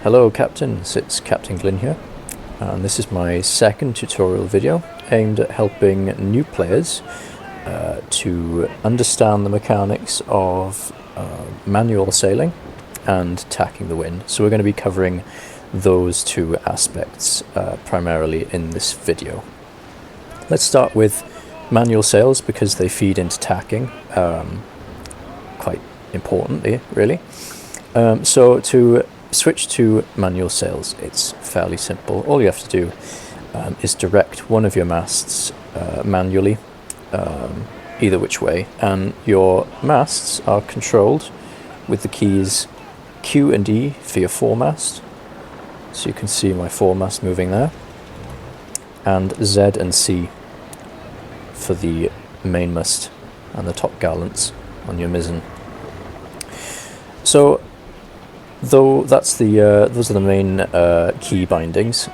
Hello Captains, it's Captain Glyn here, and this is my second tutorial video aimed at helping new players to understand the mechanics of manual sailing and tacking the wind. So we're going to be covering those two aspects primarily in this video. Let's start with manual sails because they feed into tacking quite importantly, really. So to switch to manual sails, it's fairly simple. All you have to do is direct one of your masts manually, either which way, and your masts are controlled with the keys Q and E for your foremast, so you can see my foremast moving there, and Z and C for the mainmast and the top gallants on your mizzen. So though that's the those are the main key bindings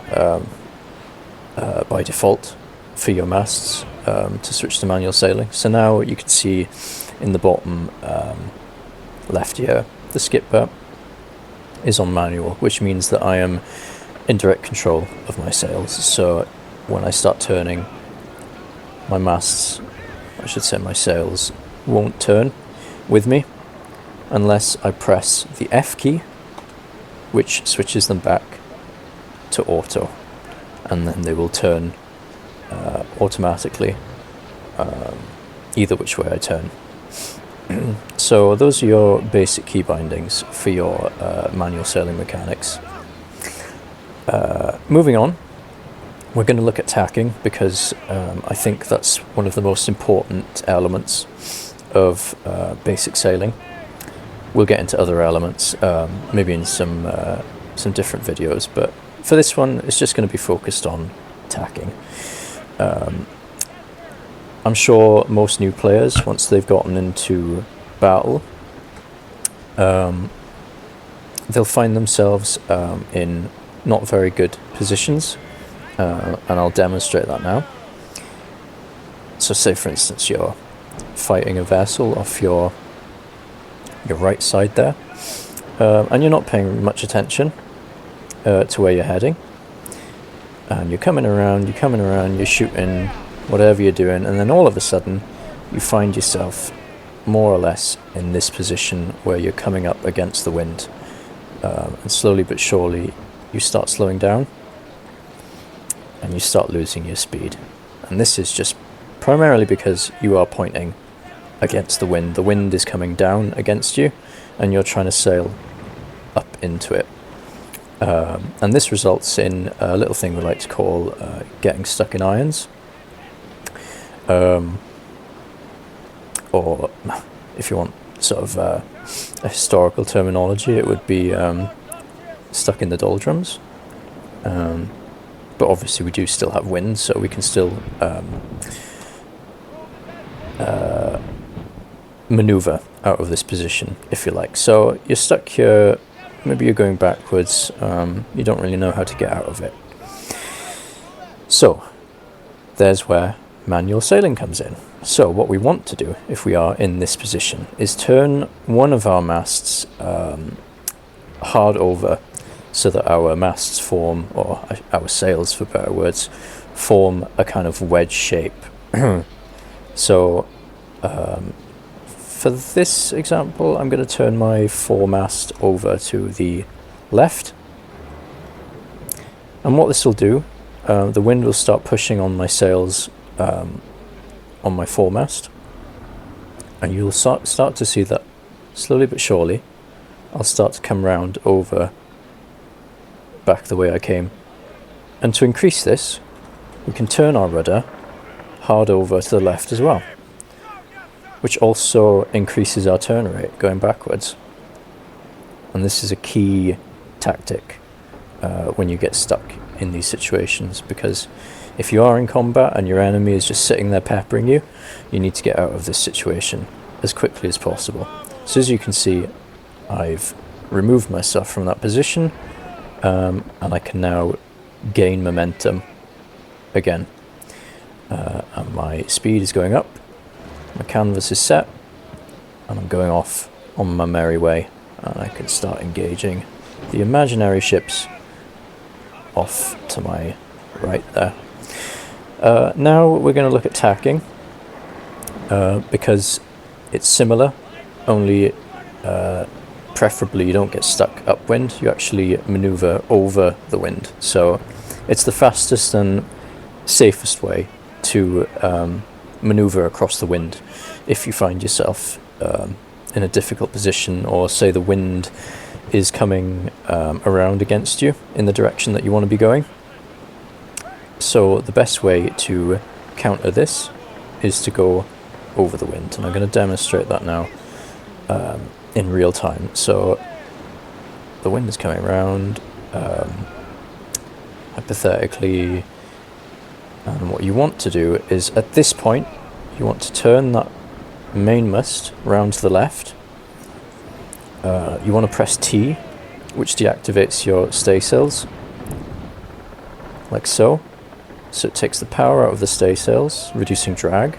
by default for your masts to switch to manual sailing. So now you can see in the bottom left here, the skipper is on manual, which means that I am in direct control of my sails. So when I start turning, my masts, I should say my sails, won't turn with me unless I press the F key, which switches them back to auto, and then they will turn automatically either which way I turn. So those are your basic key bindings for your manual sailing mechanics. Moving on, we're going to look at tacking because I think that's one of the most important elements of basic sailing. We'll get into other elements maybe in some different videos, but for this one it's just going to be focused on tacking. I'm sure most new players, once they've gotten into battle, they'll find themselves in not very good positions, and I'll demonstrate that now. So say for instance you're fighting a vessel off your right side there, and you're not paying much attention to where you're heading, and you're coming around, you're shooting whatever you're doing, and then all of a sudden you find yourself more or less in this position where you're coming up against the wind, and slowly but surely you start slowing down and you start losing your speed. And this is just primarily because you are pointing against the wind. The wind is coming down against you and you're trying to sail up into it, and this results in a little thing we like to call getting stuck in irons, or if you want sort of a historical terminology, it would be stuck in the doldrums. But obviously we do still have wind, so we can still maneuver out of this position, if you like. So you're stuck here, maybe you're going backwards, you don't really know how to get out of it. So there's where manual sailing comes in. So what we want to do, if we are in this position, is turn one of our masts hard over so that our masts form, or our sails for better words, form a kind of wedge shape. So for this example, I'm going to turn my foremast over to the left, and what this will do, the wind will start pushing on my sails on my foremast, and you'll start to see that slowly but surely I'll start to come round over back the way I came. And to increase this, we can turn our rudder hard over to the left as well, which also increases our turn rate going backwards. And this is a key tactic when you get stuck in these situations, because if you are in combat and your enemy is just sitting there peppering you, you need to get out of this situation as quickly as possible. So as you can see, I've removed myself from that position, and I can now gain momentum again. And my speed is going up, my canvas is set, and I'm going off on my merry way, and I can start engaging the imaginary ships off to my right there. Now we're going to look at tacking, because it's similar, only preferably you don't get stuck upwind, you actually maneuver over the wind. So it's the fastest and safest way to maneuver across the wind if you find yourself in a difficult position, or say the wind is coming around against you in the direction that you want to be going. So the best way to counter this is to go over the wind, and I'm going to demonstrate that now in real time. So the wind is coming around, hypothetically, and what you want to do is, at this point, you want to turn that mainmast round to the left. You want to press T, which deactivates your staysails, like so. So it takes the power out of the staysails, reducing drag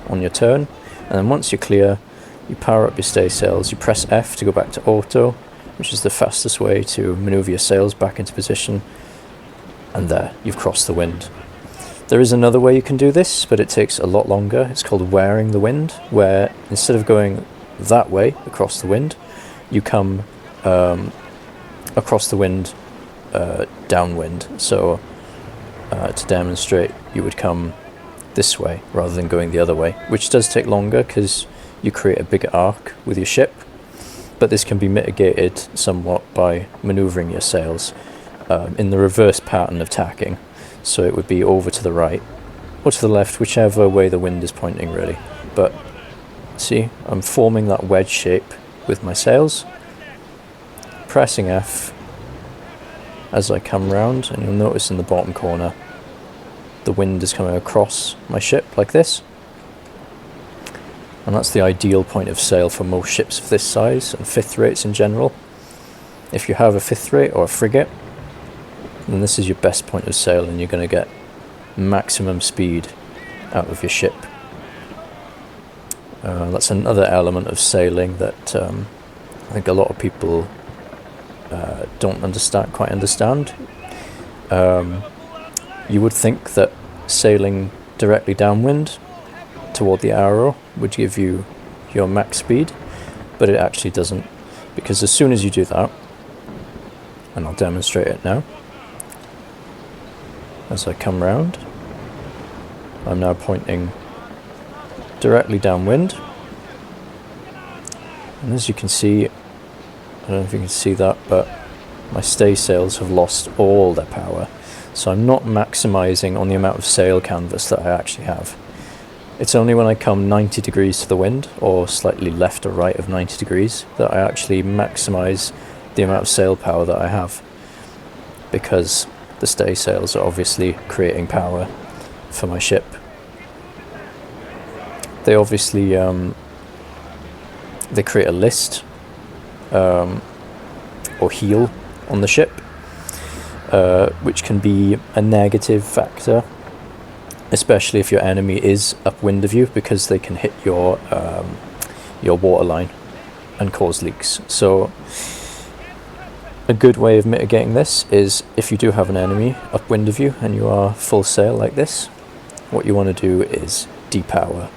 on your turn, and then once you're clear, you power up your staysails, you press F to go back to auto, which is the fastest way to maneuver your sails back into position, and there, you've crossed the wind. There is another way you can do this, but it takes a lot longer. It's called wearing the wind, where instead of going that way across the wind, you come across the wind downwind. So to demonstrate, you would come this way rather than going the other way, which does take longer because you create a bigger arc with your ship, but this can be mitigated somewhat by maneuvering your sails in the reverse pattern of tacking. So it would be over to the right or to the left, whichever way the wind is pointing really. But see, I'm forming that wedge shape with my sails, pressing F as I come round, and you'll notice in the bottom corner the wind is coming across my ship like this, and that's the ideal point of sail for most ships of this size and fifth rates in general. If you have a fifth rate or a frigate, then this is your best point of sail, and you're going to get maximum speed out of your ship. That's another element of sailing that I think a lot of people don't quite understand. You would think that sailing directly downwind toward the arrow would give you your max speed, but it actually doesn't, because as soon as you do that, and I'll demonstrate it now, as I come round, I'm now pointing directly downwind, and as you can see, I don't know if you can see that, but my staysails have lost all their power, so I'm not maximising on the amount of sail canvas that I actually have. It's only when I come 90 degrees to the wind, or slightly left or right of 90 degrees, that I actually maximise the amount of sail power that I have, because the staysails are obviously creating power for my ship. They obviously they create a list or heel on the ship, which can be a negative factor, especially if your enemy is upwind of you, because they can hit your waterline and cause leaks. So a good way of mitigating this is, if you do have an enemy upwind of you and you are full sail like this, what you want to do is depower,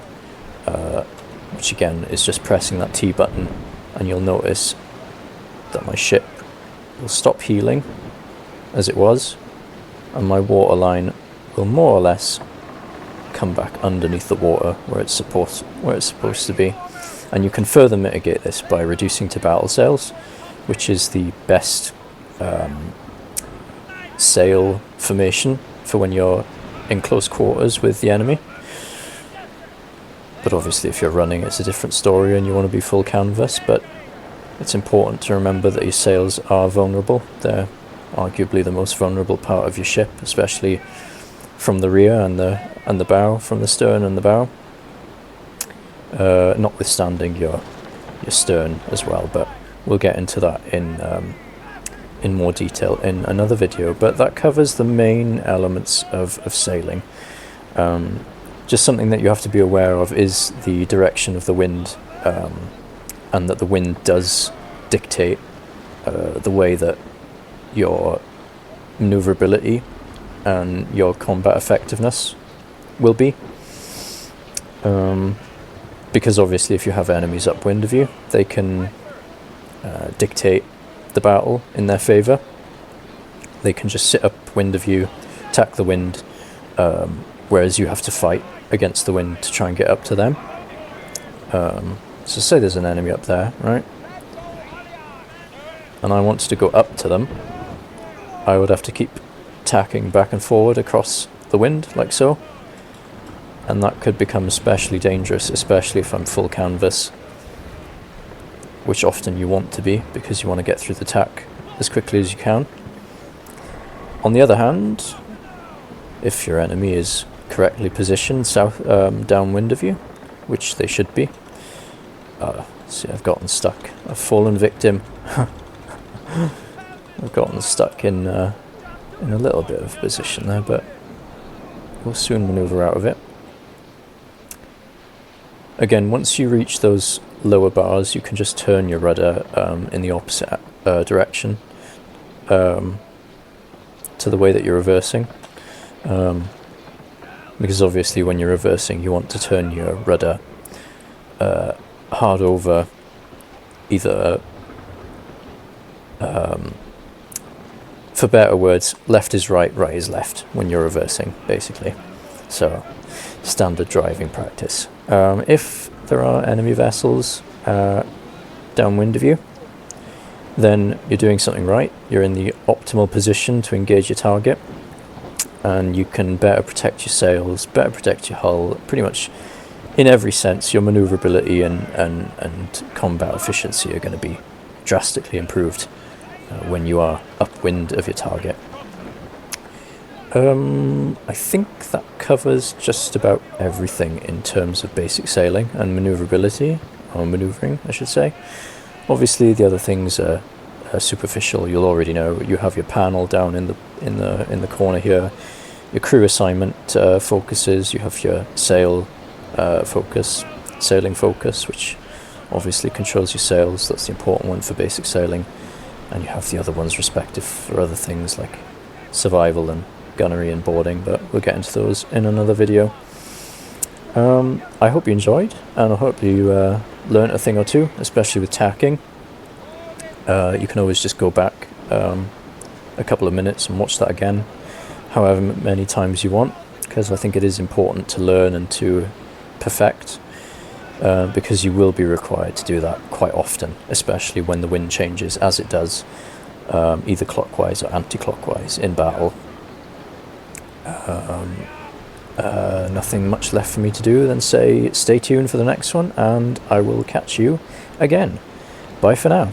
which again is just pressing that T button, and you'll notice that my ship will stop healing as it was, and my waterline will more or less come back underneath the water where it's supposed to be. And you can further mitigate this by reducing to battle sails, which is the best sail formation for when you're in close quarters with the enemy. But obviously if you're running, it's a different story and you want to be full canvas, but it's important to remember that your sails are vulnerable. They're arguably the most vulnerable part of your ship, especially from the rear and the bow, from the stern and the bow, notwithstanding your stern as well, but we'll get into that in more detail in another video. But that covers the main elements of sailing. Just something that you have to be aware of is the direction of the wind, and that the wind does dictate the way that your maneuverability and your combat effectiveness will be. Because obviously if you have enemies upwind of you, they can dictate the battle in their favour. They can just sit upwind of you, attack the wind, whereas you have to fight against the wind to try and get up to them. So say there's an enemy up there, right? And I wanted to go up to them. I would have to keep tacking back and forward across the wind, like so. And that could become especially dangerous, especially if I'm full canvas, which often you want to be, because you want to get through the tack as quickly as you can. On the other hand, if your enemy is correctly positioned downwind of you, which they should be. See, I've gotten stuck. I've fallen victim. I've gotten stuck in a little bit of position there, but we'll soon maneuver out of it. Again, once you reach those lower bars, you can just turn your rudder in the opposite direction to the way that you're reversing. Because obviously when you're reversing, you want to turn your rudder hard over either, for better words, left is right, right is left when you're reversing, basically. So, standard driving practice. If there are enemy vessels downwind of you, then you're doing something right. You're in the optimal position to engage your target, and you can better protect your sails, better protect your hull, pretty much in every sense. Your maneuverability and combat efficiency are going to be drastically improved when you are upwind of your target. I think that covers just about everything in terms of basic sailing and maneuverability, or maneuvering, I should say. Obviously, the other things are superficial. You'll already know. You have your panel down in the corner here. Your crew assignment focuses. You have your sail sailing focus, which obviously controls your sails. That's the important one for basic sailing. And you have the other ones respective for other things like survival and gunnery and boarding, but we'll get into those in another video. I hope you enjoyed, and I hope you learnt a thing or two, especially with tacking. You can always just go back a couple of minutes and watch that again, however many times you want, because I think it is important to learn and to perfect, because you will be required to do that quite often, especially when the wind changes, as it does, either clockwise or anti-clockwise in battle. Nothing much left for me to do than say stay tuned for the next one, and I will catch you again. Bye for now.